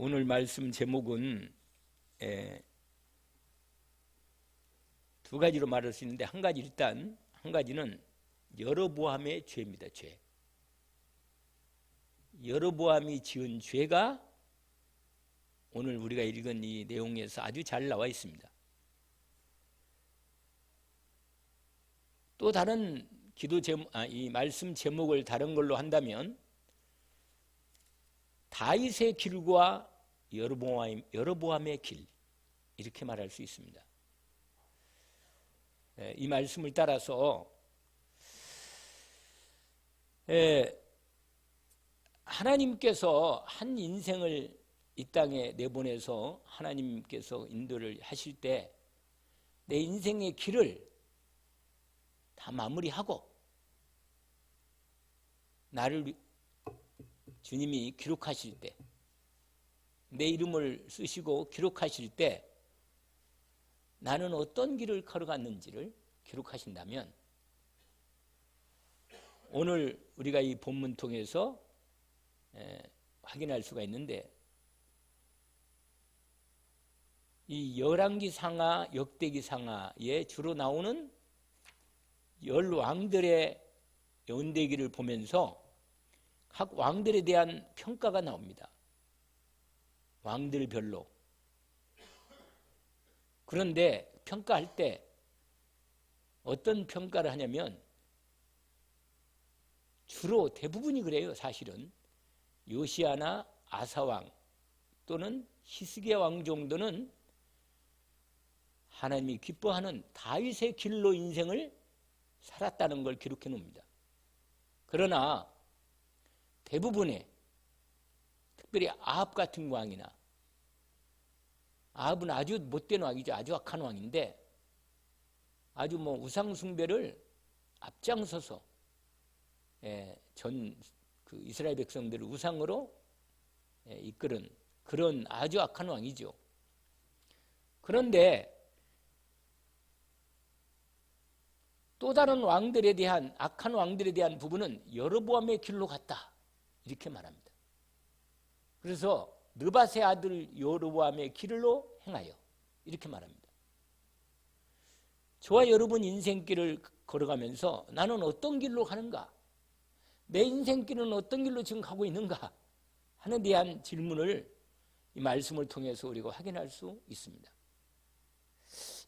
오늘 말씀 제목은 두 가지로 말할 수 있는데 일단 한 가지는 여로보암의 죄입니다. 죄. 여로보암이 지은 죄가 오늘 우리가 읽은 이 내용에서 아주 잘 나와 있습니다. 또 다른 이 말씀 제목을 다른 걸로 한다면 다윗의 길과 여로보암의 길, 이렇게 말할 수 있습니다. 이 말씀을 따라서 하나님께서 한 인생을 이 땅에 내보내서 하나님께서 인도를 하실 때 내 인생의 길을 다 마무리하고 나를 주님이 기록하실 때, 내 이름을 쓰시고 기록하실 때 나는 어떤 길을 걸어갔는지를 기록하신다면 오늘 우리가 이 본문 통해서 확인할 수가 있는데, 이 열왕기상하, 역대기상하에 주로 나오는 열 왕들의 연대기를 보면서 각 왕들에 대한 평가가 나옵니다. 왕들별로. 그런데 평가할 때 어떤 평가를 하냐면 주로 대부분이 그래요. 사실은 요시야나 아사왕 또는 히스기야 왕 정도는 하나님이 기뻐하는 다윗의 길로 인생을 살았다는 걸 기록해 놓습니다. 그러나 대부분의, 특별히 아합 같은 왕이나, 아합은 아주 못된 왕이죠. 아주 악한 왕인데 아주 우상 숭배를 앞장서서 전 이스라엘 백성들을 우상으로 이끄는 그런 아주 악한 왕이죠. 그런데 또 다른 왕들에 대한, 악한 왕들에 대한 부분은 여로보암의 길로 갔다, 이렇게 말합니다. 그래서 느밧의 아들 여로보암의 길로 행하여, 이렇게 말합니다. 저와 여러분 인생길을 걸어가면서 나는 어떤 길로 가는가, 내 인생길은 어떤 길로 지금 가고 있는가 하는 대한 질문을 이 말씀을 통해서 우리가 확인할 수 있습니다.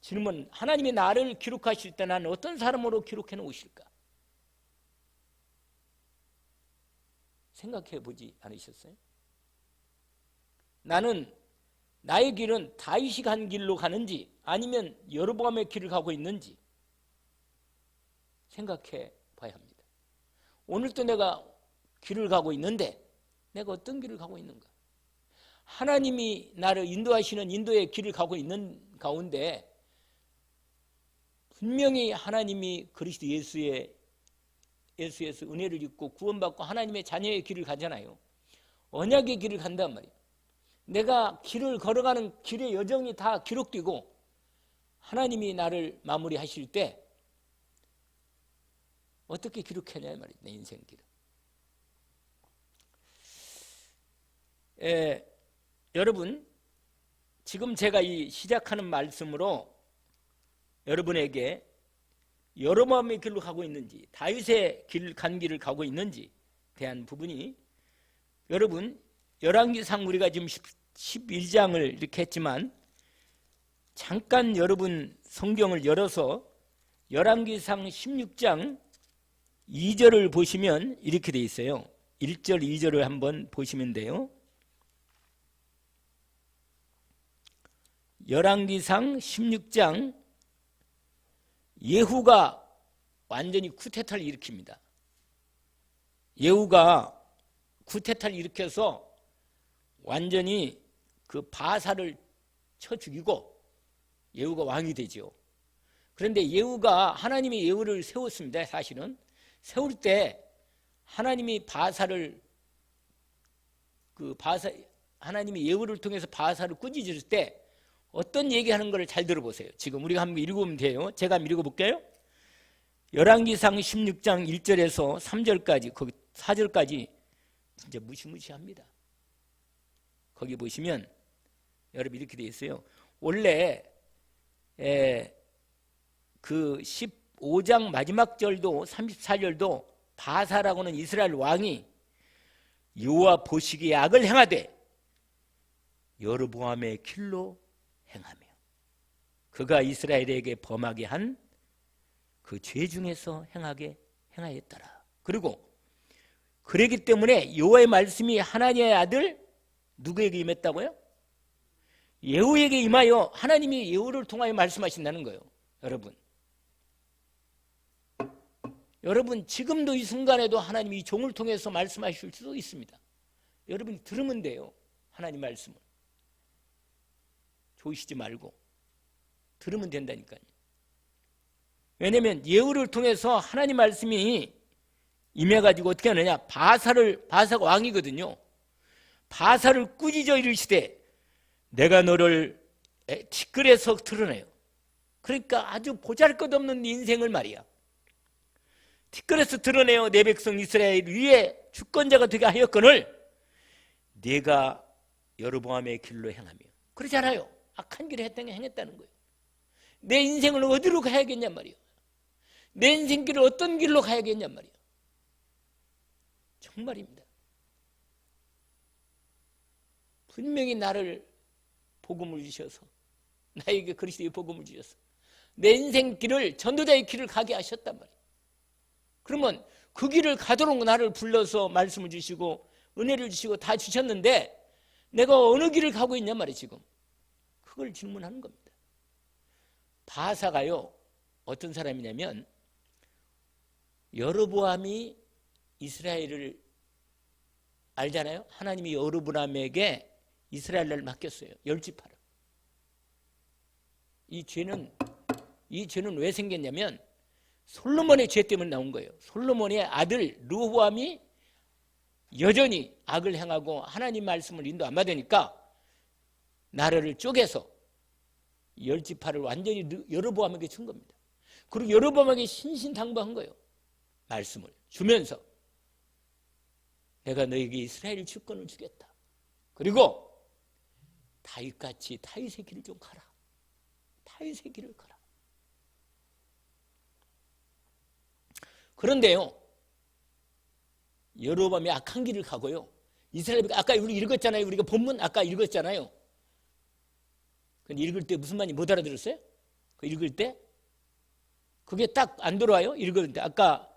질문, 하나님이 나를 기록하실 때 나는 어떤 사람으로 기록해 놓으실까? 생각해 보지 않으셨어요? 나의 길은 다윗이 간 길로 가는지 아니면 여로보암의 길을 가고 있는지 생각해 봐야 합니다. 오늘도 내가 길을 가고 있는데 내가 어떤 길을 가고 있는가? 하나님이 나를 인도하시는 인도의 길을 가고 있는 가운데 분명히 하나님이 그리스도 예수에서 은혜를 입고 구원받고 하나님의 자녀의 길을 가잖아요. 언약의 길을 간단 말이에요. 내가 길을 걸어가는 길의 여정이 다 기록되고 하나님이 나를 마무리하실 때 어떻게 기록하냐 말이에요. 내 인생 길을. 여러분, 지금 제가 이 시작하는 말씀으로 여러분에게 여로보암의 길로 가고 있는지 다윗의 간 길을 가고 있는지 대한 부분이, 여러분 열왕기상 우리가 지금 11장을 이렇게 했지만 잠깐 여러분 성경을 열어서 열왕기상 16장 2절을 보시면 이렇게 돼 있어요. 1절 2절을 한번 보시면 돼요. 열왕기상 16장, 예후가 완전히 쿠데타를 일으킵니다. 예후가 쿠데타를 일으켜서 완전히 그 바사를 쳐 죽이고 예후가 왕이 되죠. 그런데 예후가 하나님이 예후를 세웠습니다. 사실은 세울 때 하나님이 하나님이 예후를 통해서 바사를 꾸짖을 때 어떤 얘기하는 걸 잘 들어보세요. 지금 우리가 한번 읽으면 돼요. 제가 한번 읽어볼게요. 열왕기상 16장 1절에서 3절까지, 거기 4절까지 진짜 무시무시합니다. 거기 보시면 여러분 이렇게 되어 있어요. 원래 그 15장 마지막 절도 34절도 바사라고는 이스라엘 왕이 여호와 보시기에 악을 행하되 여로보암의 길로 행하며 그가 이스라엘에게 범하게 한 그 죄 중에서 행하였더라. 그리고 그러기 때문에 여호와의 말씀이 하나님의 아들 누구에게 임했다고요? 예후에게 임하여 하나님이 예후를 통하여 말씀하신다는 거예요. 여러분 지금도 이 순간에도 하나님이 이 종을 통해서 말씀하실 수도 있습니다. 여러분이 들으면 돼요. 하나님 말씀을 조시지 말고 들으면 된다니까요. 왜냐하면 예후를 통해서 하나님 말씀이 임해가지고 어떻게 하느냐, 바사가 왕이거든요. 바사를 꾸짖어 이르시되 내가 너를 티끌에서 드러내요. 그러니까 아주 보잘것없는 네 인생을 말이야, 티끌에서 드러내어 내 백성 이스라엘 위에 주권자가 되게 하였거늘 네가 여로보암의 길로 행하며. 그러잖아요. 악한 길에 행했다는 거예요. 내 인생을 어디로 가야겠냔 말이에요. 내 인생길을 어떤 길로 가야겠냔 말이에요. 정말입니다. 분명히 나를 복음을 주셔서, 나에게 그리스도의 복음을 주셔서 내 인생길을, 전도자의 길을 가게 하셨단 말이에요. 그러면 그 길을 가도록 나를 불러서 말씀을 주시고 은혜를 주시고 다 주셨는데 내가 어느 길을 가고 있냔 말이에요. 지금 그걸 질문하는 겁니다. 바사가요 어떤 사람이냐면, 여로보암이 이스라엘을 알잖아요. 하나님이 여로보암에게 이스라엘을 맡겼어요. 10지파를. 이 죄는 왜 생겼냐면 솔로몬의 죄 때문에 나온 거예요. 솔로몬의 아들 르호보암이 여전히 악을 행하고 하나님 말씀을 인도 안 받으니까 나라를 쪼개서 10지파를 완전히 여로보암에게 준 겁니다. 그리고 여로보암에게 신신당부한 거예요. 말씀을 주면서 내가 너에게 이스라엘 주권을 주겠다. 그리고 다윗같이 다윗의 길을 좀 가라. 다윗의 길을 가라. 그런데요, 여로보암이 악한 길을 가고요, 이스라엘, 아까 우리 읽었잖아요. 우리가 본문 아까 읽었잖아요. 근데 읽을 때 무슨 말인지 못 알아들었어요? 그 읽을 때 그게 딱 안 들어와요. 읽었는데 아까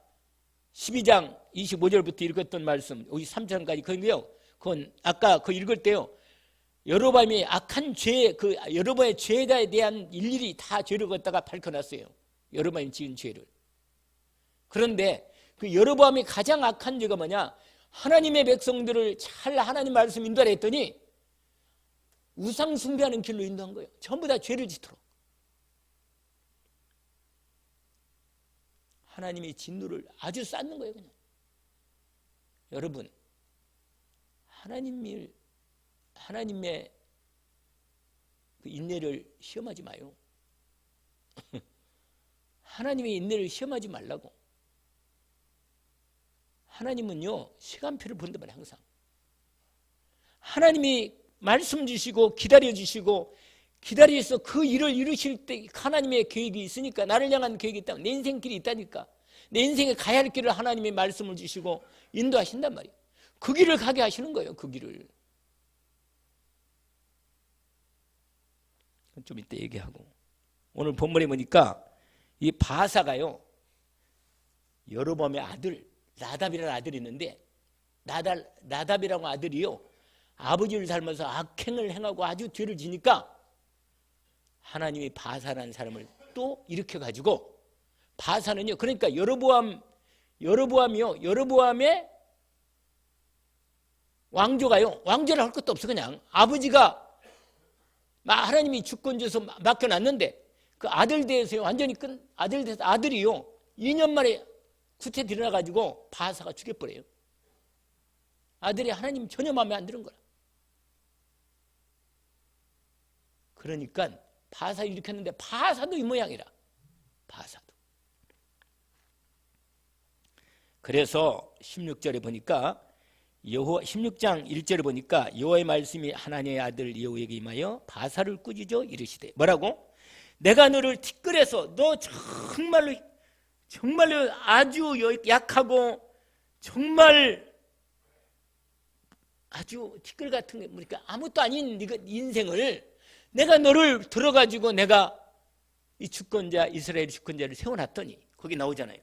12장 25절부터 읽었던 말씀, 여기 3장까지 그건데요, 그건 아까 그 읽을 때요, 여로보암이 악한 죄, 그 여로보암의 죄에 대한 일일이 다 죄를 갖다가 밝혀놨어요. 여로보암이 지은 죄를. 그런데 그 여로보암이 가장 악한 죄가 뭐냐, 하나님의 백성들을 잘 하나님 말씀 인도하라 했더니 우상 숭배하는 길로 인도한 거예요. 전부 다 죄를 짓도록. 하나님의 진노를 아주 쌓는 거예요. 그냥. 여러분, 하나님의 그 인내를 시험하지 마요. 하나님의 인내를 시험하지 말라고. 하나님은요 시간표를 본단 말이에요. 항상 하나님이 말씀 주시고 기다려 주시고 기다려서 그 일을 이루실 때 하나님의 계획이 있으니까, 나를 향한 계획이 있다, 내 인생길이 있다니까, 내 인생에 가야 할 길을 하나님의 말씀을 주시고 인도하신단 말이에요. 그 길을 가게 하시는 거예요. 그 길을 좀 이따 얘기하고, 오늘 본문에 보니까 이 바사가요 여로보암의 아들 나답이라는 아들이 있는데, 나답이라는 아들이요 아버지를 닮아서 악행을 행하고 아주 죄를 지니까 하나님이 바사라는 사람을 또 일으켜가지고, 바사는요 그러니까 여로보암이요 여로보암의 왕조가요 왕조를 할 것도 없어. 그냥 아버지가 하나님이 주권 줘서 맡겨놨는데 그 아들 대해서 완전히 아들 대해서 아들이요 2년 만에 구태 일어나가지고 바사가 죽여버려요. 아들이 하나님 전혀 마음에 안 드는 거라. 그러니까 바사 일으켰는데 바사도 이 모양이라. 바사도. 그래서 16절에 보니까 여호와 16장 1절을 보니까 여호와의 말씀이 하나님의 아들 여호에게 임하여 바사를 꾸짖어 이르시되 뭐라고? 내가 너를 티끌에서 너 정말로 아주 약하고 정말 아주 티끌 같은 게 그러니까 아무것도 아닌 인생을 내가 너를 들어가지고 내가 이 주권자 이스라엘 주권자를 세워놨더니 거기 나오잖아요.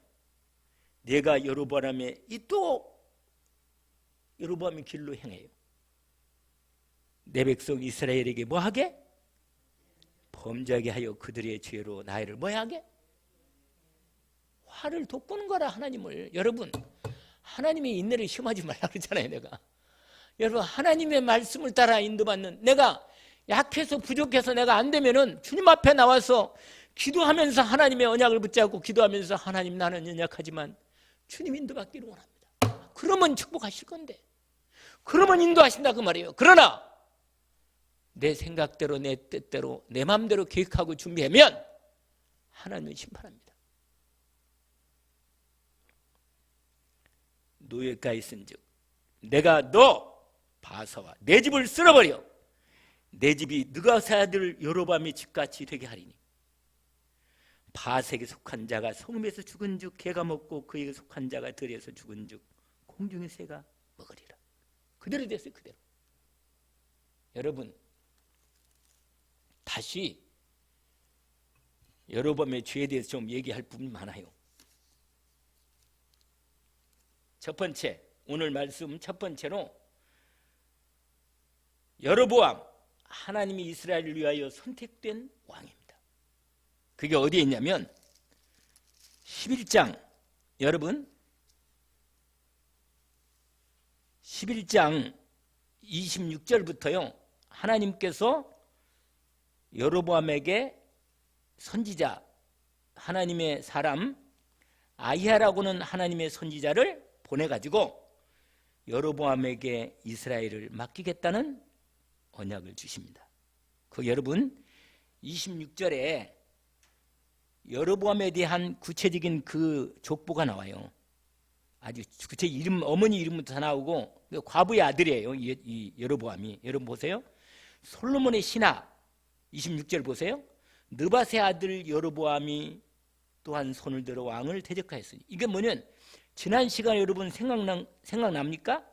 내가 여로보암의 또 여로보암의 길로 행해요. 내 백성 이스라엘에게 뭐하게? 범죄하게 하여 그들의 죄로 나를 뭐하게? 화를 돋구는 거라 하나님을. 여러분 하나님의 인내를 시험하지 말라고 그러잖아요. 내가 여러분 하나님의 말씀을 따라 인도받는 내가 약해서 부족해서 내가 안 되면은 주님 앞에 나와서 기도하면서 하나님의 언약을 붙잡고 기도하면서 하나님 나는 연약하지만 주님 인도받기를 원합니다. 그러면 축복하실 건데 그러면 인도하신다 그 말이에요. 그러나 내 생각대로 내 뜻대로 내 마음대로 계획하고 준비하면 하나님은 심판합니다. 노예가에 있은즉 내가 너 바사와 내 집을 쓸어버려 내 집이 느바세 아들 여로보암의 집같이 되게 하리니 바색에 속한 자가 성읍에서 죽은즉 개가 먹고 그에게 속한 자가 들에서 죽은즉 공중의 새가 먹으리라. 그대로 됐어요. 그대로. 여러분 다시 여로보암의 죄에 대해서 좀 얘기할 부분이 많아요. 첫 번째 오늘 말씀 첫 번째로 여로보암 하나님이 이스라엘을 위하여 선택된 왕입니다. 그게 어디에 있냐면 11장 여러분 11장 26절부터요 하나님께서 여로보암에게 선지자 하나님의 사람 아히야라고는 하나님의 선지자를 보내가지고 여로보암에게 이스라엘을 맡기겠다는 언약을 주십니다. 그 여러분 26절에 여로보암에 대한 구체적인 그 족보가 나와요. 아주 구체 이름 어머니 이름부터 다 나오고 과부의 아들이에요. 이 여로보암이. 여러분 보세요. 솔로몬의 신하 26절 보세요. 느바세 아들 여로보암이 또한 손을 들어 왕을 대적하였으니 이게 뭐냐면 지난 시간에 여러분 생각납니까?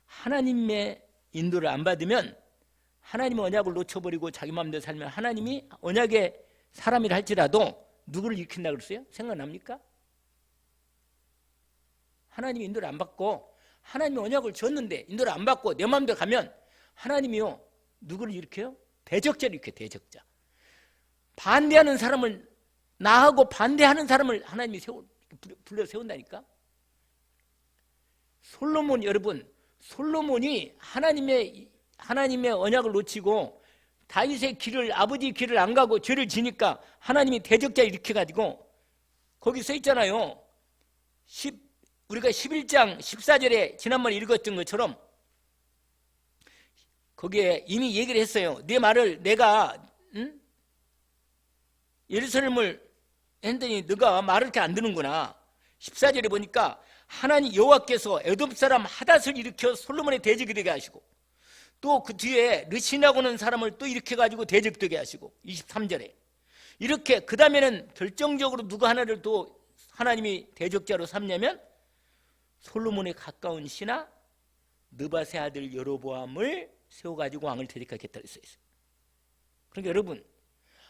하나님의 인도를 안 받으면 하나님의 언약을 놓쳐버리고 자기 마음대로 살면 하나님이 언약의 사람이라 할지라도 누구를 일으킨다 그랬어요? 생각납니까? 하나님이 인도를 안 받고 하나님이 언약을 줬는데 인도를 안 받고 내 마음대로 가면 하나님이요 누구를 일으켜요? 대적자를 일으켜요. 대적자. 반대하는 사람을 나하고 반대하는 사람을 하나님이 불러 세운다니까. 솔로몬 여러분 솔로몬이 하나님의 언약을 놓치고 다윗의 길을 아버지 길을 안 가고 죄를 지니까 하나님이 대적자 일으켜가지고 거기 써 있잖아요. 우리가 11장 14절에 지난번에 읽었던 것처럼 거기에 이미 얘기를 했어요. 네 말을 내가 예루살렘을 했더니 너가 말을 이렇게 안 듣는구나. 14절에 보니까 하나님 여호와께서 에돔 사람 하닷을 일으켜 솔로몬의 대적이 되게 하시고 또 그 뒤에 르신이라고는 사람을 또 일으켜가지고 대적되게 하시고 23절에 이렇게 그 다음에는 결정적으로 누가 하나를 또 하나님이 대적자로 삼냐면 솔로몬에 가까운 신하 느바세 아들 여로보암을 세워가지고 왕을 대적하겠다 그랬어요. 그러니까 여러분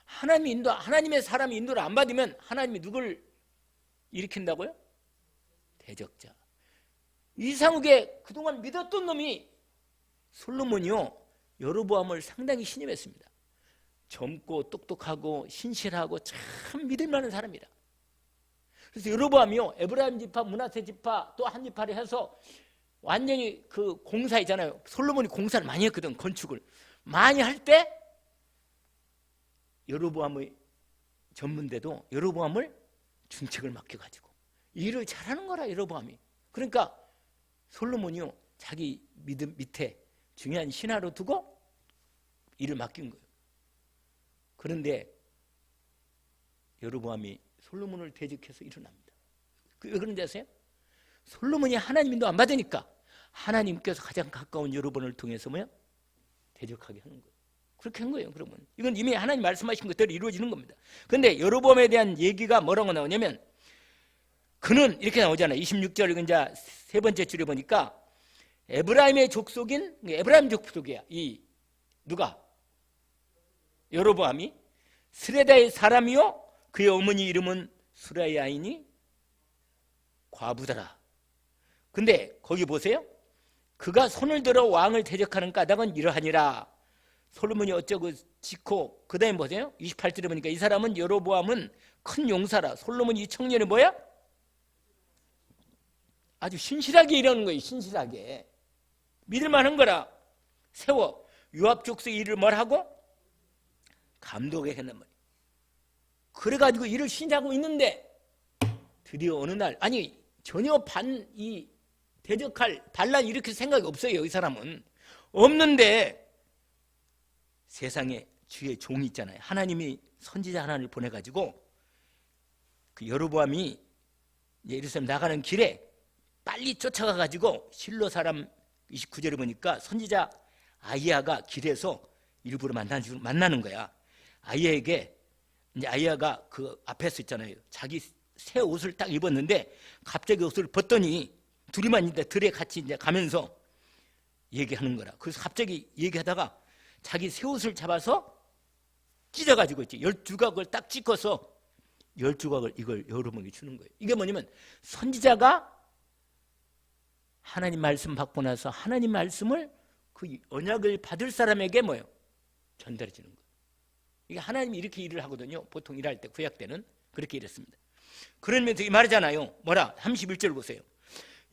하나님의 사람이 인도를 안 받으면 하나님이 누굴 일으킨다고요? 대적자. 이상하게 그동안 믿었던 놈이 솔로몬이요 여로보암을 상당히 신임했습니다. 젊고 똑똑하고 신실하고 참 믿을 만한 사람이라. 그래서 여로보암이요 에브라임 지파 므낫세 지파 또 한 지파를 해서 완전히 그 공사 있잖아요. 솔로몬이 공사를 많이 했거든. 건축을 많이 할 때 여로보암의 전문대도 여로보암을 중책을 맡겨가지고 일을 잘하는 거라 여로보암이. 그러니까 솔로몬이요 자기 믿음 밑에 중요한 신하로 두고 일을 맡긴 거예요. 그런데 여로보암이 솔로몬을 대적해서 일어납니다. 왜 그런지 아세요? 솔로몬이 하나님 인도 안 받으니까 하나님께서 가장 가까운 여러분을 통해서 뭐야? 대적하게 하는 거예요. 그렇게 한 거예요. 그러면 이건 이미 하나님 말씀하신 것대로 이루어지는 겁니다. 그런데 여로보암에 대한 얘기가 뭐라고 나오냐면, 그는 이렇게 나오잖아요. 26절 이제 세 번째 줄에 보니까 에브라임의 족속인, 에브라임 족속이야. 이 누가? 여로보암이 스레다의 사람이요 그의 어머니 이름은 수라야이니 과부더라. 근데 거기 보세요. 그가 손을 들어 왕을 대적하는 까닭은 이러하니라. 솔로몬이 어쩌고 짓고, 그 다음에 보세요. 28절에 보니까 이 사람은, 여로보암은 큰 용사라. 솔로몬이 이 청년이 뭐야? 아주 신실하게 일하는 거예요. 신실하게 믿을만한 거라 세워 유압 족속 일을 뭘 하고? 감독하게 했단 말이에요. 그래가지고 일을 시작하고 있는데 드디어 어느 날, 아니 전혀 이 대적할 반란 일으킬 생각이 없어요. 이 사람은 없는데, 세상에 주의 종이 있잖아요. 하나님이 선지자 하나를 보내가지고 그 여로보암이 예루살렘 나가는 길에 빨리 쫓아가가지고 실로 사람 29절에 보니까 선지자 아이야가 길에서 일부러 만나는 거야. 아이야에게, 이제 아이야가 그 앞에 서 있잖아요. 자기 새 옷을 딱 입었는데 갑자기 옷을 벗더니 둘이만 이제 들에 같이 이제 가면서 얘기하는 거라. 그래서 갑자기 얘기하다가 자기 새 옷을 잡아서 찢어가지고 있지. 12각을 딱 찍어서 12각을 이걸 여러분에게 주는 거예요. 이게 뭐냐면, 선지자가 하나님 말씀 받고 나서 하나님 말씀을 그 언약을 받을 사람에게 뭐예요? 전달해 주는 거예요. 이게 하나님이 이렇게 일을 하거든요. 보통 일할 때, 구약 때는 그렇게 일했습니다. 그러면서 이 말이잖아요. 뭐라? 31절 보세요.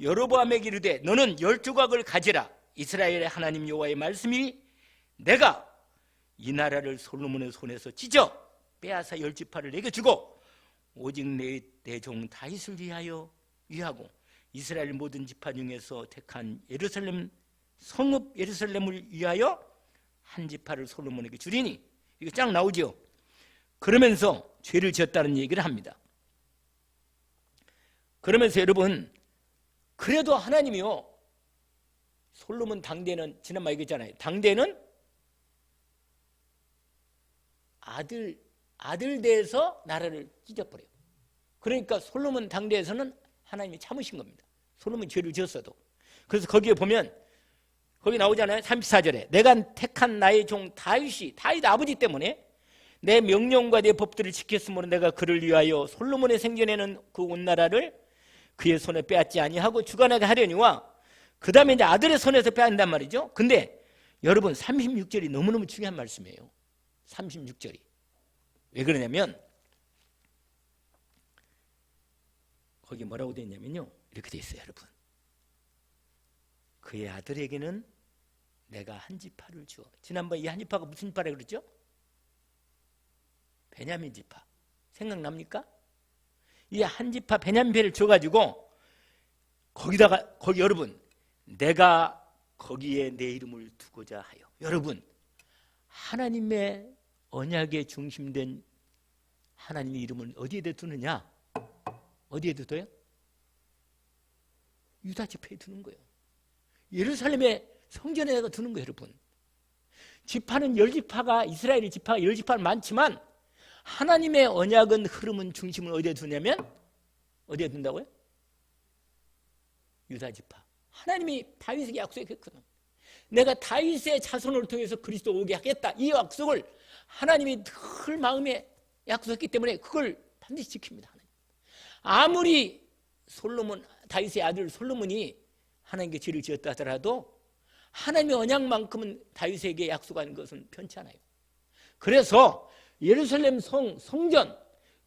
여로보암에게 이르되 너는 12각을 가지라. 이스라엘의 하나님 여호와의 말씀이 내가 이 나라를 솔로몬의 손에서 찢어 빼앗아 10지파를 내게 주고 오직 내 종 다윗을 위하고 이스라엘 모든 지파 중에서 택한 예루살렘 성읍 예루살렘을 위하여 한 지파를 솔로몬에게 주리니, 이거 쫙 나오죠. 그러면서 죄를 지었다는 얘기를 합니다. 그러면서 여러분, 그래도 하나님이요, 솔로몬 당대는 지난번에 얘기했잖아요. 당대는 아들 대에서 나라를 찢어버려요. 그러니까 솔로몬 당대에서는 하나님이 참으신 겁니다. 솔로몬이 죄를 지었어도. 그래서 거기에 보면 거기 나오잖아요. 34절에 내가 택한 나의 종 다윗 아버지 때문에 내 명령과 내 법들을 지켰으므로 내가 그를 위하여 솔로몬의 생전에는 그 온 나라를 그의 손에 빼앗지 아니하고 주관하게 하려니와, 그 다음에 이제 아들의 손에서 빼앗는단 말이죠. 근데 여러분 36절이 너무너무 중요한 말씀이에요. 36절이 왜 그러냐면, 거기 뭐라고 되어 있냐면요, 이렇게 되어 있어요. 여러분, 그의 아들에게는 내가 한 지파를 주어. 지난번 이 한 지파가 무슨 지파라고 그랬죠? 베냐민 지파. 생각납니까? 이 한 지파 베냐민배를 줘가지고 거기 여러분, 내가 거기에 내 이름을 두고자 하여. 여러분, 하나님의 언약에 중심된 하나님의 이름을 어디에다 두느냐? 어디에 두어요? 유다 지파에 두는 거예요. 예루살렘의 성전에다가 두는 거예요. 여러분, 지파는 10지파가, 이스라엘 지파가 10지파는 많지만 하나님의 언약은 흐름은 중심을 어디에 두냐면, 어디에 둔다고요? 유다 지파. 하나님이 다윗에게 약속했거든. 내가 다윗의 자손을 통해서 그리스도 오게 하겠다. 이 약속을 하나님이 늘 마음에 약속했기 때문에 그걸 반드시 지킵니다. 아무리 다윗의 아들 솔로몬이 하나님께 죄를 지었다 하더라도 하나님의 언약만큼은 다윗에게 약속한 것은 편치 않아요. 그래서 예루살렘 성전,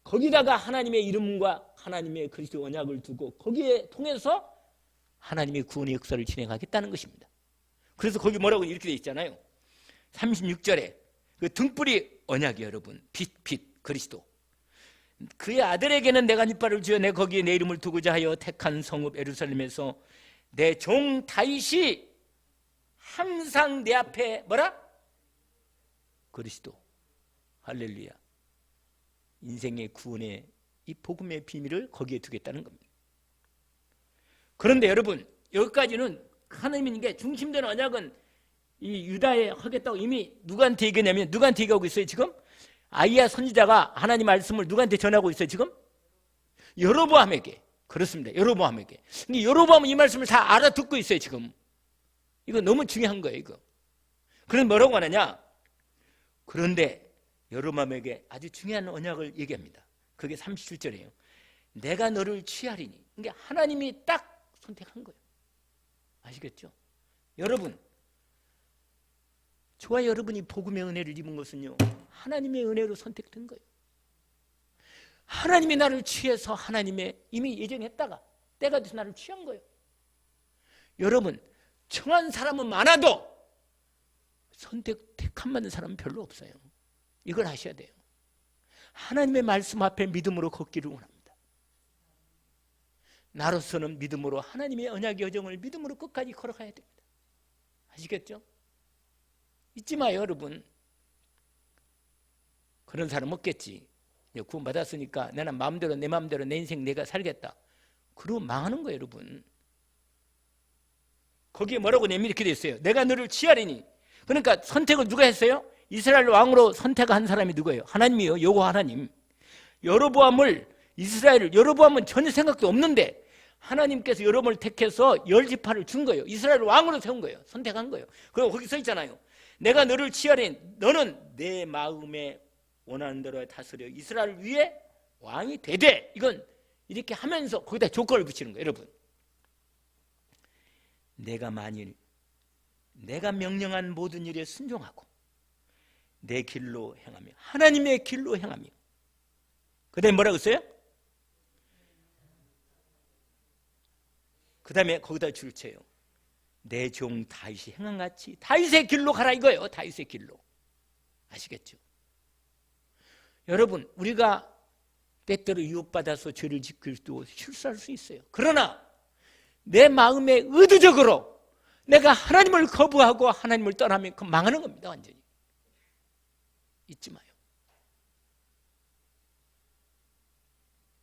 거기다가 하나님의 이름과 하나님의 그리스도 언약을 두고 거기에 통해서 하나님의 구원의 역사를 진행하겠다는 것입니다. 그래서 거기 뭐라고 이렇게 돼 있잖아요. 36절에 그 등불이 언약이, 여러분, 빛 그리스도. 그의 아들에게는 내가 이빨을 주어 내 거기에 내 이름을 두고자 하여 택한 성읍 예루살렘에서 내 종 다윗이 항상 내 앞에 뭐라? 그리스도. 할렐루야. 인생의 구원의 이 복음의 비밀을 거기에 두겠다는 겁니다. 그런데 여러분, 여기까지는 하나님인 게 중심된 언약은 이 유다에 하겠다고 이미 누구한테 얘기했냐면 누구한테 얘기하고 있어요 지금? 아이야 선지자가 하나님 말씀을 누구한테 전하고 있어요 지금? 여로보암에게. 그렇습니다. 여로보암에게. 근데 여로보암은 이 말씀을 다 알아듣고 있어요 지금. 이거 너무 중요한 거예요 이거. 그래서 뭐라고 하느냐? 그런데 여로보암에게 아주 중요한 언약을 얘기합니다. 그게 37절이에요. 내가 너를 취하리니. 그러니까 하나님이 딱 선택한 거예요. 아시겠죠? 여러분, 저와 여러분이 복음의 은혜를 입은 것은요, 하나님의 은혜로 선택된 거예요. 하나님이 나를 취해서 하나님의 이미 예정했다가 때가 돼서 나를 취한 거예요. 여러분, 청한 사람은 많아도 택함 받는 사람은 별로 없어요. 이걸 아셔야 돼요. 하나님의 말씀 앞에 믿음으로 걷기를 원합니다. 나로서는 믿음으로 하나님의 언약의 여정을 믿음으로 끝까지 걸어가야 됩니다. 아시겠죠? 잊지 마요 여러분. 그런 사람 없겠지. 구원 받았으니까 나는 마음대로 내 마음대로 내 인생 내가 살겠다. 그러고 망하는 거예요 여러분. 거기에 뭐라고 내면 이렇게 돼 있어요. 내가 너를 취하리니. 그러니까 선택을 누가 했어요? 이스라엘 왕으로 선택한 사람이 누구예요? 하나님이요. 여호와 하나님. 여로보암을 여로보암은 전혀 생각도 없는데 하나님께서 여로보암을 택해서 10지파를 준 거예요. 이스라엘 왕으로 세운 거예요. 선택한 거예요. 그리고 거기 써 있잖아요. 내가 너를 취하리니 너는 내 마음에 원하는 대로 다스려 이스라엘 위에 왕이 되되. 이건 이렇게 하면서 거기다 조건을 붙이는 거예요 여러분. 내가 만일 내가 명령한 모든 일에 순종하고 내 길로 행하며 하나님의 길로 행하며 그 다음에 뭐라고 써요? 그 다음에 거기다 줄 쳐요. 내 종 다윗이 행한 같이 다윗의 길로 가라 이거예요. 다윗의 길로. 아시겠죠? 여러분, 우리가 때때로 유혹받아서 죄를 지킬 수도 실수할 수 있어요. 그러나 내 마음에 의도적으로 내가 하나님을 거부하고 하나님을 떠나면 그 망하는 겁니다. 완전히. 잊지 마요.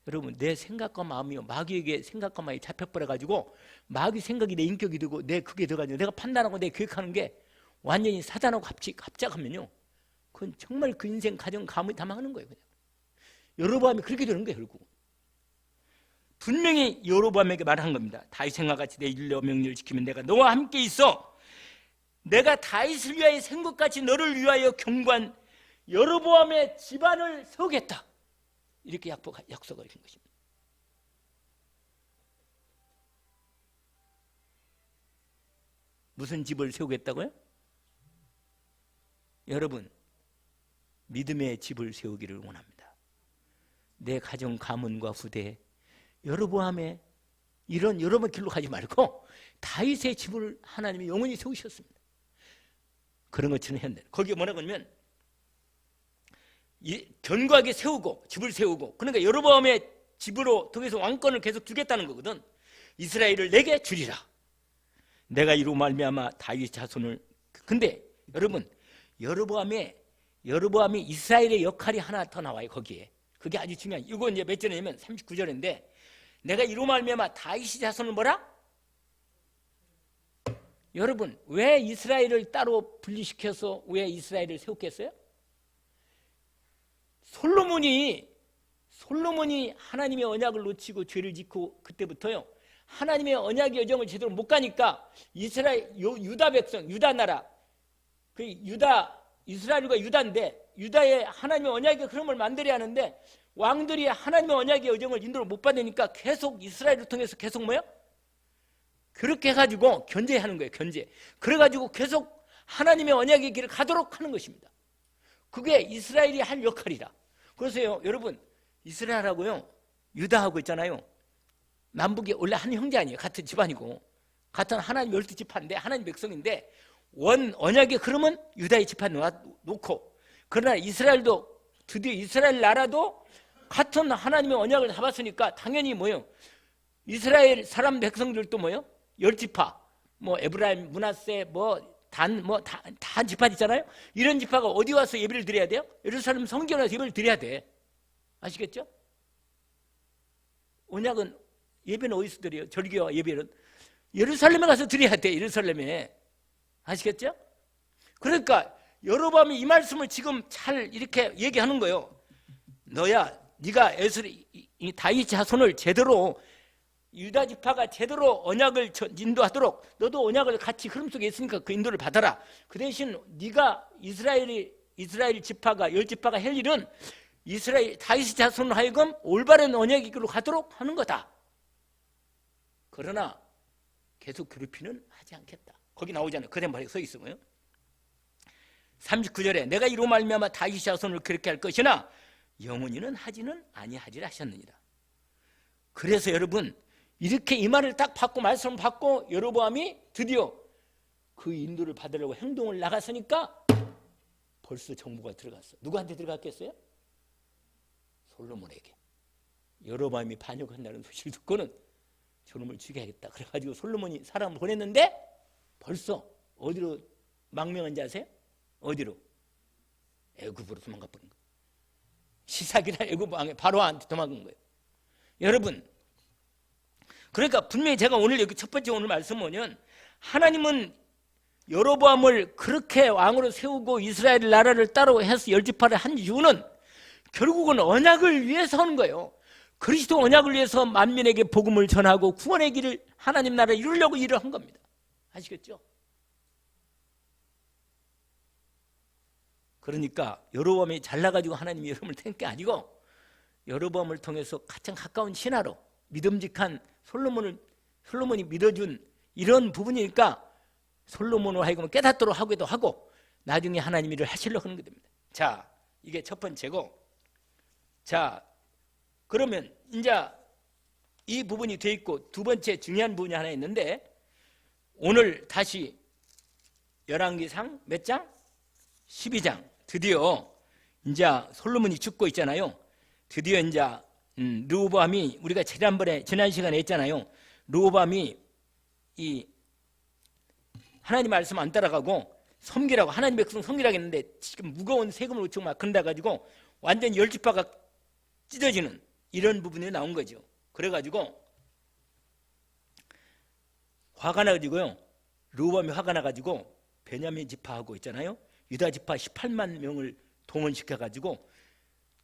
여러분, 내 생각과 마음이요, 마귀에게 생각과 마음이 잡혀버려가지고 마귀 생각이 내 인격이 되고 내 그게 돼가지고 내가 판단하고 내 계획하는 게 완전히 사단하고 합작하면요, 그건 정말 그 인생 가정 가문이 다 망하는 거예요. 그냥. 여로보암이 그렇게 되는 거예요. 결국 분명히 여로보암에게 말한 겁니다. 다윗과 같이 내 일러 명령을 지키면 내가 너와 함께 있어. 내가 다윗을 위하여 생 것 같이 너를 위하여 경고한 여로보암의 집안을 세우겠다. 이렇게 약속을 한 것입니다. 무슨 집을 세우겠다고요? 여러분, 믿음의 집을 세우기를 원합니다. 내 가정 가문과 후대 여로보암의 이런 여러분 길로 가지 말고 다윗의 집을 하나님이 영원히 세우셨습니다. 그런 것처럼 현대 거기에 뭐라고 하냐면 견고하게 세우고 집을 세우고, 그러니까 여로보암의 집으로 통해서 왕권을 계속 주겠다는 거거든. 이스라엘을 내게 주리라. 내가 이로 말미암아 다윗 자손을. 근데 여러분, 여로보암이 이스라엘의 역할이 하나 더 나와요. 거기에 그게 아주 중요해요. 이거 이제 몇 절이냐면 39절인데 내가 이로 말미암아 다윗 자손을 뭐라? 여러분, 왜 이스라엘을 따로 분리시켜서 왜 이스라엘을 세웠겠어요? 솔로몬이 하나님의 언약을 놓치고 죄를 짓고 그때부터요, 하나님의 언약의 여정을 제대로 못 가니까 이스라엘 유다 백성, 유다 나라, 그 이스라엘과 유다인데 유다의 하나님의 언약의 흐름을 만들어야 하는데 왕들이 하나님의 언약의 여정을 인도를 못 받으니까 계속 이스라엘을 통해서 계속 뭐요? 그렇게 해가지고 견제하는 거예요. 견제. 그래가지고 계속 하나님의 언약의 길을 가도록 하는 것입니다. 그게 이스라엘이 할 역할이다. 그래서요, 여러분, 이스라엘하고요 유다하고 있잖아요, 남북이 원래 한 형제 아니에요. 같은 집안이고 같은 하나님 12지파인데 하나님 백성인데 언약의 흐름은 유다의 지파 놓고, 그러나 이스라엘도 드디어 이스라엘 나라도 같은 하나님의 언약을 잡았으니까 당연히 뭐예요? 이스라엘 사람 백성들도 뭐예요? 10지파, 뭐 에브라임, 므낫세, 다 지파 있잖아요. 이런 지파가 어디 와서 예배를 드려야 돼요? 예루살렘 성전에 와서 예배를 드려야 돼. 아시겠죠? 언약은 예배는 어디서 드려요? 절기와 예배는 예루살렘에 가서 드려야 돼. 예루살렘에. 아시겠죠? 그러니까 여로보암이 이 말씀을 지금 잘 이렇게 얘기하는 거예요. 너야, 네가 이 다윗 자손을 제대로, 유다 지파가 제대로 언약을 인도하도록 너도 언약을 같이 흐름 속에 있으니까 그 인도를 받아라. 그 대신 네가 이스라엘 지파가 10지파가 할 일은 다윗 자손을 하여금 올바른 언약이기로 가도록 하는 거다. 그러나 계속 괴롭히는 하지 않겠다. 거기 나오잖아요. 그대 말에 서 있어요. 39절에 내가 이로 말미암아 다윗 자손을 그렇게 할 것이나 영원히는 하지는 아니하리라 하셨느니라. 그래서 여러분, 이렇게 이 말을 딱 받고 말씀을 받고 여로보암이 드디어 그 인도를 받으려고 행동을 나갔으니까 벌써 정보가 들어갔어. 누구한테 들어갔겠어요? 솔로몬에게. 여로보암이 반역한다는 소식을 듣고는 저놈을 죽여야겠다. 그래가지고 솔로몬이 사람을 보냈는데 벌써 어디로 망명한지 아세요? 어디로? 애굽으로 도망가 버린 거예요. 시삭이나 애굽 왕의 바로한테 도망간 거예요. 여러분, 그러니까 분명히 제가 오늘 여기 첫 번째 오늘 말씀 뭐냐면, 하나님은 여로보암을 그렇게 왕으로 세우고 이스라엘 나라를 따로 해서 10지파를 한 이유는 결국은 언약을 위해서 하는 거예요. 그리스도 언약을 위해서 만민에게 복음을 전하고 구원의 길을 하나님 나라를 이루려고 일을 한 겁니다. 아시겠죠? 그러니까 여로보암이 잘나가지고 하나님이 여러분을 택한 게 아니고 여로보암을 통해서 가장 가까운 신하로 믿음직한 솔로몬이 믿어준 이런 부분이니까 솔로몬을 하여금 깨닫도록 하기도 하고 나중에 하나님 일을 하시려고 하는 겁니다. 자, 이게 첫 번째고, 자, 그러면 이제 이 부분이 돼 있고 두 번째 중요한 부분이 하나 있는데, 오늘 다시 열왕기상 몇 장? 12장. 드디어 이제 솔로몬이 죽고 있잖아요. 드디어 이제 르호보암이, 우리가 지난 시간에 했잖아요. 르호보암이 이 하나님 말씀 안 따라가고 섬기라고, 하나님 백성 섬기라고 했는데 지금 무거운 세금을 우측 막 건다 가지고 완전 10지파가 찢어지는 이런 부분이 나온 거죠. 그래가지고 화가 나가지고요. 르호보암이 화가 나가지고 베냐민 지파하고 있잖아요. 유다 지파 18만 명을 동원시켜가지고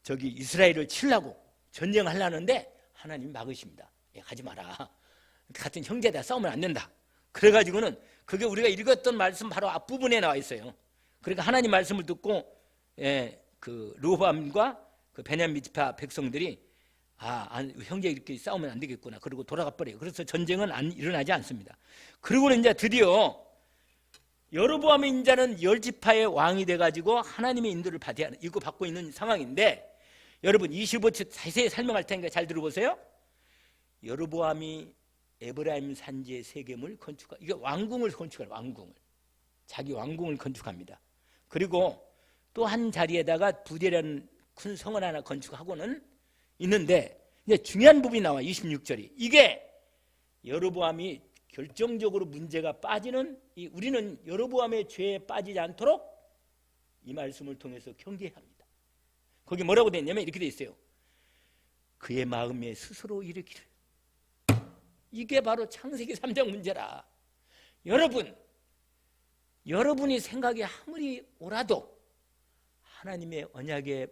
저기 이스라엘을 치려고 전쟁하려는데 하나님이 막으십니다. 가지 마라. 같은 형제다 싸우면 안 된다. 그래가지고는 그게 우리가 읽었던 말씀 바로 앞부분에 나와 있어요. 그러니까 하나님 말씀을 듣고 그 르호보암과 그 베냐민 지파 백성들이 형제 이렇게 싸우면 안 되겠구나. 그리고 돌아가 버려요. 그래서 전쟁은 일어나지 않습니다. 그리고는 이제 드디어 여로보암의 인자는 10지파의 왕이 돼가지고 하나님의 인도를 받고 있는 상황인데, 여러분 25절 자세히 설명할 테니까 잘 들어보세요. 여로보암이 에브라임 산지의 세겜을 이게 왕궁을 건축해요. 왕궁을. 자기 왕궁을 건축합니다. 그리고 또 한 자리에다가 부대라는 큰 성을 하나 건축하고는 있는데, 이제 중요한 부분이 나와. 26절이. 이게 여로보암이 결정적으로 문제가 빠지는, 우리는 여로보암의 죄에 빠지지 않도록 이 말씀을 통해서 경계해야 합니다. 거기 뭐라고 되어 있냐면 이렇게 되어 있어요. 그의 마음에 스스로 일으키를. 이게 바로 창세기 3장 문제라. 여러분이 생각이 아무리 옳아도 하나님의 언약의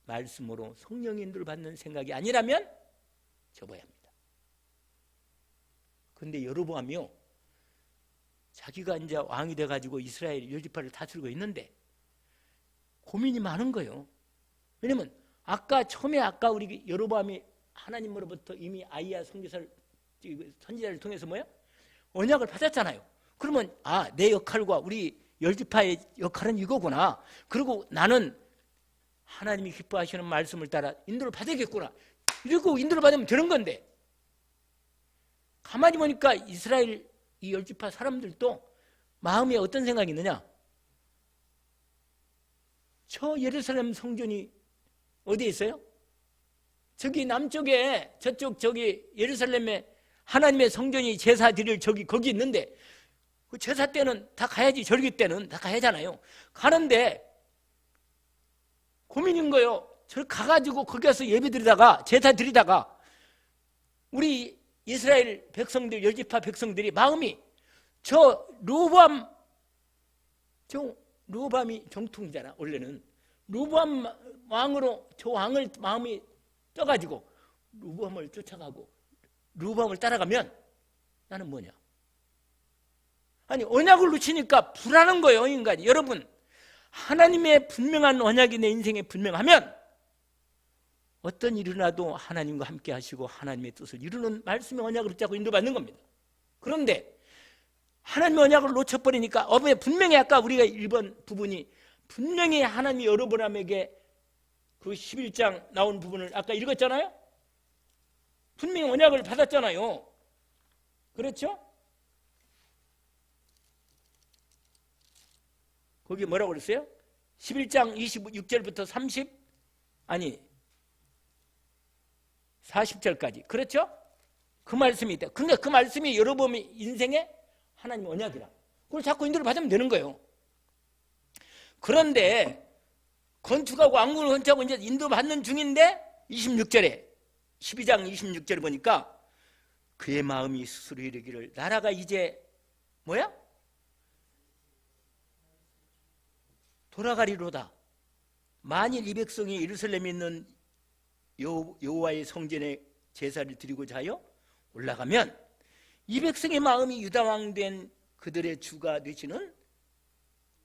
말씀으로 성령 인도를 받는 생각이 아니라면 접어야 합니다. 그런데 여로보암이요, 자기가 이제 왕이 돼가지고 이스라엘 10지파를 다스리고 있는데 고민이 많은 거예요. 왜냐면 처음에 우리 여로보암이 하나님으로부터 이미 아이야 선지자를 통해서 언약을 받았잖아요. 그러면 내 역할과 우리 10지파의 역할은 이거구나. 그리고 나는 하나님이 기뻐하시는 말씀을 따라 인도를 받아야겠구나. 이러고 인도를 받으면 되는 건데, 가만히 보니까 이스라엘 이 10지파 사람들도 마음에 어떤 생각이 있느냐? 저 예루살렘 성전이 어디에 있어요? 저기 남쪽에 저기 예루살렘에 하나님의 성전이 제사 드릴 거기 있는데, 그 제사 때는 다 가야지. 절기 때는 다 가야잖아요. 가는데 고민인 거예요. 저 가가지고 거기 가서 예배 드리다가 제사 드리다가 우리 이스라엘 백성들, 열지파 백성들이 마음이 저 르호보암이 정통이잖아. 원래는 르호보암 왕으로 저 왕을 마음이 떠가지고 르호보암을 쫓아가고 르호보암을 따라가면 나는 뭐냐? 아니 언약을 놓치니까 불안한 거예요, 인간이. 여러분, 하나님의 분명한 언약이 내 인생에 분명하면 어떤 일이 일어나도 하나님과 함께 하시고 하나님의 뜻을 이루는 말씀의 언약을 붙잡고 인도받는 겁니다. 그런데 하나님의 언약을 놓쳐버리니까 분명히 아까 우리가 1번 부분이 분명히 하나님이 여로보암에게 그 11장 나온 부분을 아까 읽었잖아요. 분명히 언약을 받았잖아요. 그렇죠? 거기 뭐라고 그랬어요? 11장 26절부터 40절까지. 그렇죠? 그 말씀이 있다. 근데 그 말씀이 여로보암의 인생에 하나님의 언약이라. 그걸 자꾸 인도를 받으면 되는 거예요. 그런데 건축하고 왕궁을 건축하고 이제 인도받는 중인데 26절에 12장 26절에 보니까 그의 마음이 스스로 이르기를 나라가 이제 뭐야? 돌아가리로다. 만일 이 백성이 예루살렘에 있는 여호와의 성전에 제사를 드리고자 하여 올라가면 이 백성의 마음이 유다왕 된 그들의 주가 되시는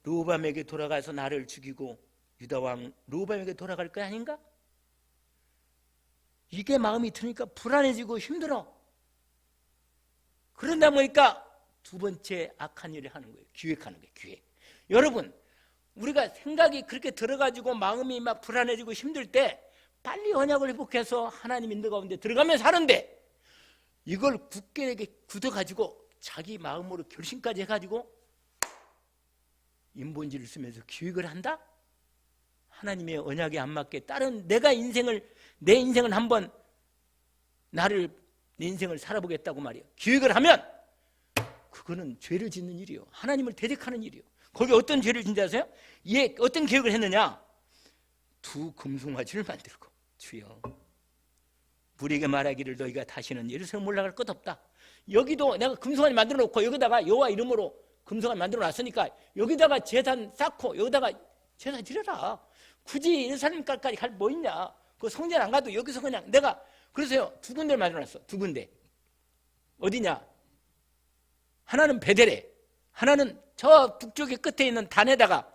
르호보암에게 돌아가서 나를 죽이고 유다왕 르호보암에게 돌아갈 거 아닌가? 이게 마음이 드니까 불안해지고 힘들어. 그러다 보니까 두 번째 악한 일을 하는 거예요. 기획하는 거예요. 기획. 여러분, 우리가 생각이 그렇게 들어가지고 마음이 막 불안해지고 힘들 때 빨리 언약을 회복해서 하나님 인도 가운데 들어가면 사는데 이걸 굳게 굳어가지고 자기 마음으로 결심까지 해가지고 인본지를 쓰면서 기획을 한다? 하나님의 언약에 안 맞게 다른 내 인생을 한번 내 인생을 살아보겠다고 말이에요. 기획을 하면 그거는 죄를 짓는 일이요. 하나님을 대적하는 일이요. 거기 어떤 죄를 짓는지 아세요? 어떤 계획을 했느냐? 두 금송아지를 만들고 주여 우리에게 말하기를 너희가 다시는 예루살렘 올라갈 것 없다. 여기도 내가 금송아지 만들어 놓고 여기다가 여호와 이름으로 금송아지 만들어 놨으니까 여기다가 제단 쌓고 여기다가 제사 지려라. 굳이 예루살렘까지 갈 뭐 있냐? 그 성전 안 가도 여기서 그냥 내가 그래서요 두 군데를 만들어 놨어. 두 군데. 어디냐? 하나는 베델에, 하나는 저 북쪽의 끝에 있는 단에다가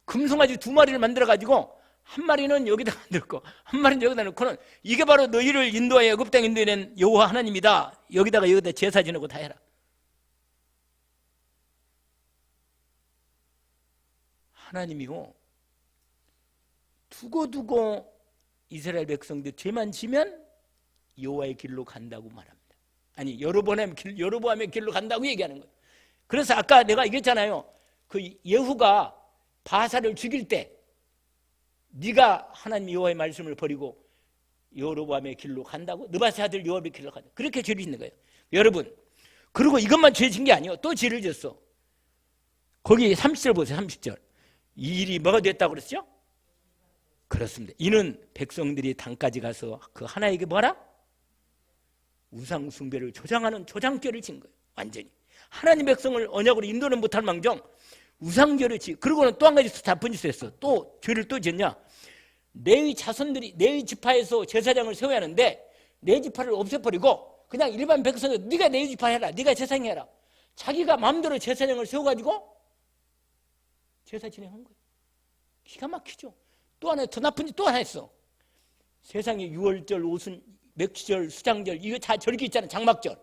금송아지 두 마리를 만들어가지고 한 마리는 여기다 만들고 한 마리는 여기다 놓고는 이게 바로 너희를 인도하여 애굽 땅에 인도해낸 여호와 하나님이다. 여기다 제사 지내고 다 해라. 하나님이요 두고두고 이스라엘 백성들 죄만 지면 여호와의 길로 간다고 말합니다. 아니 여로보암의 길로 간다고 얘기하는 거예요. 그래서 아까 내가 얘기했잖아요. 그 예후가 바사를 죽일 때 네가 하나님 여호와의 말씀을 버리고 여로보암의 길로 간다고? 느바세 아들 여호와의 길로 간다. 그렇게 죄를 짓는 거예요. 여러분, 그리고 이것만 죄 진 게 아니에요. 또 죄를 졌어. 거기 30절 보세요. 30절. 이 일이 뭐가 됐다고 그랬죠? 그렇습니다. 이는 백성들이 단까지 가서 그 하나에게 뭐라? 우상 숭배를 조장하는 조장죄를 진 거예요. 완전히. 하나님 백성을 언약으로 인도는 못할 망정 우상죄를 지. 그리고는 또 한 가지 나쁜 짓을 했어. 또 죄를 또 지었냐? 레위 자손들이 레위 지파에서 제사장을 세워야 하는데 레위 지파를 없애버리고 그냥 일반 백성들 네가 레위 지파 해라. 네가 제사장해라. 자기가 마음대로 제사장을 세워가지고 제사 진행한 거예요. 기가 막히죠. 또 하나 더 나쁜 짓 또 하나 했어. 세상에 유월절, 오순, 맥주절, 수장절 이거 다 절기 있잖아요. 장막절.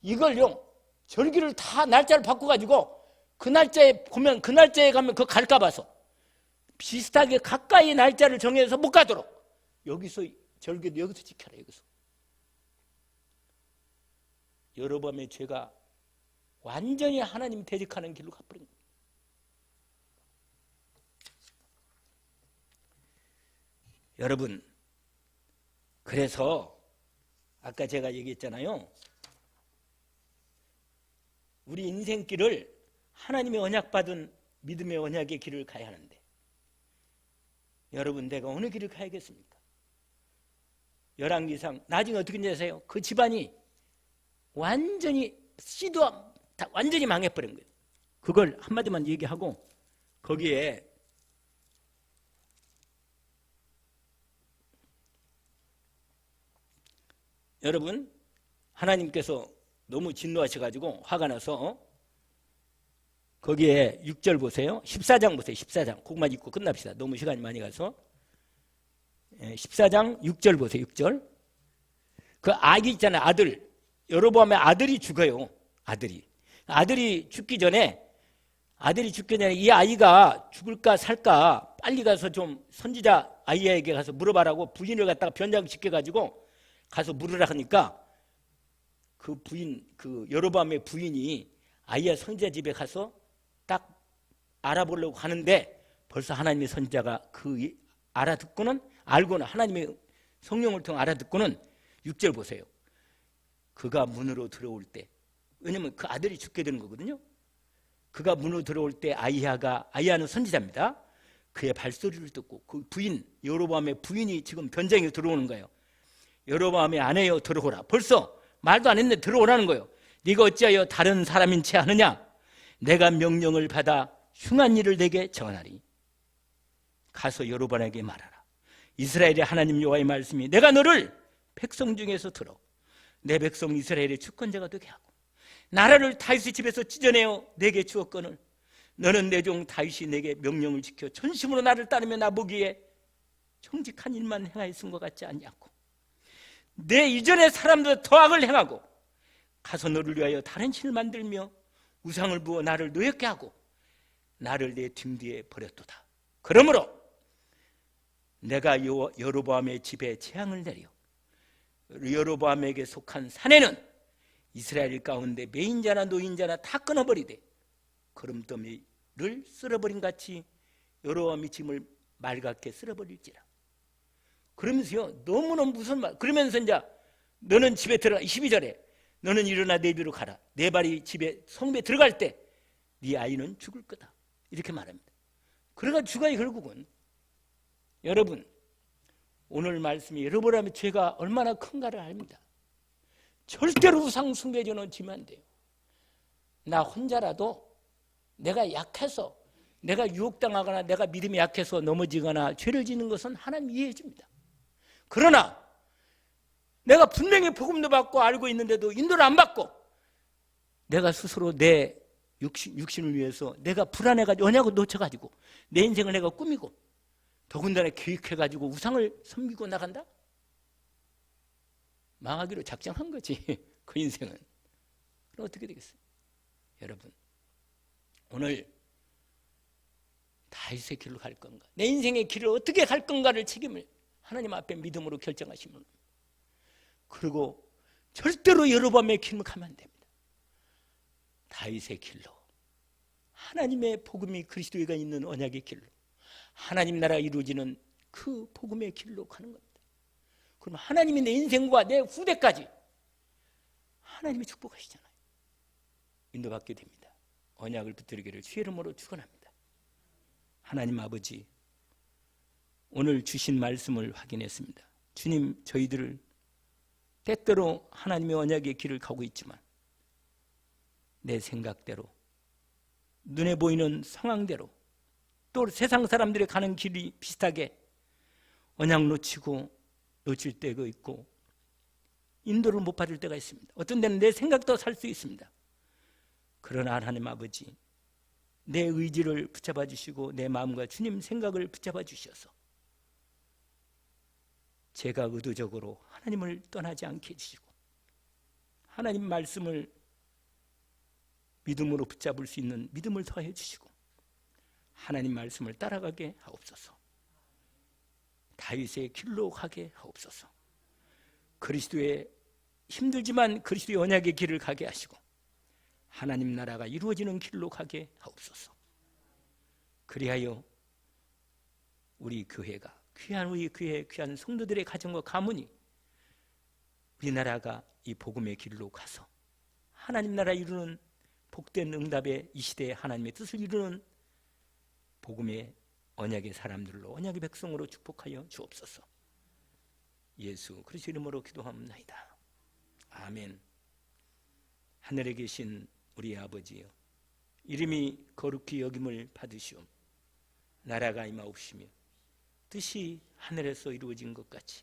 이걸요 절기를 다 날짜를 바꿔가지고 그 날짜에 보면 그 날짜에 가면 그거 갈까 봐서 비슷하게 가까이 날짜를 정해서 못 가도록 여기서 절기도 여기서 지켜라. 여기서 여로보암의 죄가 완전히 하나님 대적하는 길로 가버린 거예요. 여러분, 그래서 아까 제가 얘기했잖아요. 우리 인생길을 하나님의 언약받은 믿음의 언약의 길을 가야 하는데 여러분 내가 어느 길을 가야겠습니까? 열왕기상 나중에 어떻게 되세요? 그 집안이 완전히 씨도 다 완전히 망해버린 거예요. 그걸 한마디만 얘기하고 거기에 여러분 하나님께서 너무 진노하셔가지고 화가 나서 거기에 6절 보세요. 14장 보세요. 14장 그것만 읽고 끝납시다. 너무 시간이 많이 가서 14장 6절 보세요. 6절 그 아기 있잖아요. 아들 여로보암의 아들이 죽어요. 아들이 죽기 전에 이 아이가 죽을까 살까 빨리 가서 좀 선지자 아이에게 가서 물어봐라고 부인을 갖다가 변장시켜가지고 가서 물으라 하니까 그 부인 그 여로보암의 부인이 아이야 선지자 집에 가서 딱 알아보려고 하는데 벌써 하나님의 선지자가 그 알아듣고는 알고는 하나님의 성령을 통해 알아듣고는 6절 보세요. 그가 문으로 들어올 때 왜냐면 그 아들이 죽게 되는 거거든요. 그가 문으로 들어올 때 아이야는 선지자입니다. 그의 발소리를 듣고 그 부인 여로보암의 부인이 지금 변장에 들어오는 거예요. 여로보암의 아내여 들어오라. 벌써 말도 안 했는데 들어오라는 거예요. 네가 어찌하여 다른 사람인 채 하느냐? 내가 명령을 받아 흉한 일을 내게 전하리. 가서 여로보암에게 말하라. 이스라엘의 하나님 여호와의 말씀이 내가 너를 백성 중에서 들어 내 백성 이스라엘의 주권자가 되게 하고 나라를 다윗의 집에서 찢어내어 내게 주었거늘 너는 내 종 다윗이 내게 명령을 지켜 전심으로 나를 따르며 나보기에 정직한 일만 행하였은 것 같지 않냐고 내 이전의 사람들 더 악을 행하고 가서 너를 위하여 다른 신을 만들며 우상을 부어 나를 노엽게 하고 나를 내 등 뒤에 버렸도다. 그러므로 내가 여로보암의 집에 재앙을 내려 여로보암에게 속한 산에는 이스라엘 가운데 매인자나 노인자나 다 끊어버리되 거름더미를 쓸어버린 같이 여로보암이 짐을 맑게 쓸어버릴지라. 그러면서요 너무너무 무슨 말 그러면서 이제 너는 집에 들어가 12절에 너는 일어나 내 집으로 가라. 내 발이 집에 성읍에 들어갈 때 네 아이는 죽을 거다. 이렇게 말합니다. 그래가 죽어야 결국은 여러분 오늘 말씀이 여러분의 죄가 얼마나 큰가를 압니다. 절대로 우상 숭배전은 지면 안 돼요. 나 혼자라도 내가 약해서 내가 유혹당하거나 내가 믿음이 약해서 넘어지거나 죄를 짓는 것은 하나님 이해해 줍니다. 그러나 내가 분명히 복음도 받고 알고 있는데도 인도를 안 받고 내가 스스로 내 육신을 위해서 내가 불안해가지고 언약을 놓쳐가지고 내 인생을 내가 꾸미고 더군다나 계획해가지고 우상을 섬기고 나간다? 망하기로 작정한 거지. 그 인생은. 그럼 어떻게 되겠어요? 여러분 오늘 다윗의 길로 갈 건가? 내 인생의 길을 어떻게 갈 건가를 책임을 하나님 앞에 믿음으로 결정하시면 그리고 절대로 여로보암의 길로 가면 안 됩니다. 다윗의 길로 하나님의 복음이 그리스도가 있는 언약의 길로 하나님 나라가 이루어지는 그 복음의 길로 가는 겁니다. 그럼 하나님이 내 인생과 내 후대까지 하나님이 축복하시잖아요. 인도받게 됩니다. 언약을 붙들기를 주의 이름으로 축원합니다. 하나님 아버지 오늘 주신 말씀을 확인했습니다. 주님 저희들을 때때로 하나님의 언약의 길을 가고 있지만 내 생각대로 눈에 보이는 상황대로 또 세상 사람들이 가는 길이 비슷하게 언약 놓칠 때가 있고 인도를 못 받을 때가 있습니다. 어떤 데는 내 생각도 살 수 있습니다. 그러나 하나님 아버지 내 의지를 붙잡아 주시고 내 마음과 주님 생각을 붙잡아 주셔서 제가 의도적으로 하나님을 떠나지 않게 해주시고 하나님 말씀을 믿음으로 붙잡을 수 있는 믿음을 더해 주시고 하나님 말씀을 따라가게 하옵소서. 다윗의 길로 가게 하옵소서. 그리스도의 힘들지만 그리스도의 언약의 길을 가게 하시고 하나님 나라가 이루어지는 길로 가게 하옵소서. 그리하여 우리 교회가 귀한 우리 교회 귀한 성도들의 가정과 가문이 우리나라가 이 복음의 길로 가서 하나님 나라 이루는 복된 응답의 이 시대에 하나님의 뜻을 이루는 복음의 언약의 사람들로 언약의 백성으로 축복하여 주옵소서. 예수 그리스도 이름으로 기도합니다. 아멘. 하늘에 계신 우리 아버지여, 이름이 거룩히 여김을 받으시오. 나라가 임하옵시며 뜻이 하늘에서 이루어진 것 같이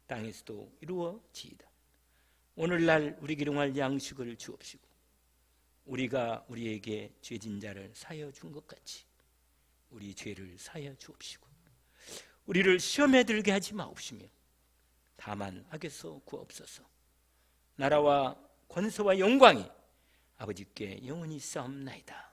땅에서도 이루어지이다. 오늘날 우리에게 일용할 양식을 주옵시고 우리가 우리에게 죄진 자를 사하여 준 것 같이 우리 죄를 사하여 주옵시고 우리를 시험에 들게 하지 마옵시며 다만 악에서 구하옵소서. 나라와 권세와 영광이 아버지께 영원히 있사옵나이다.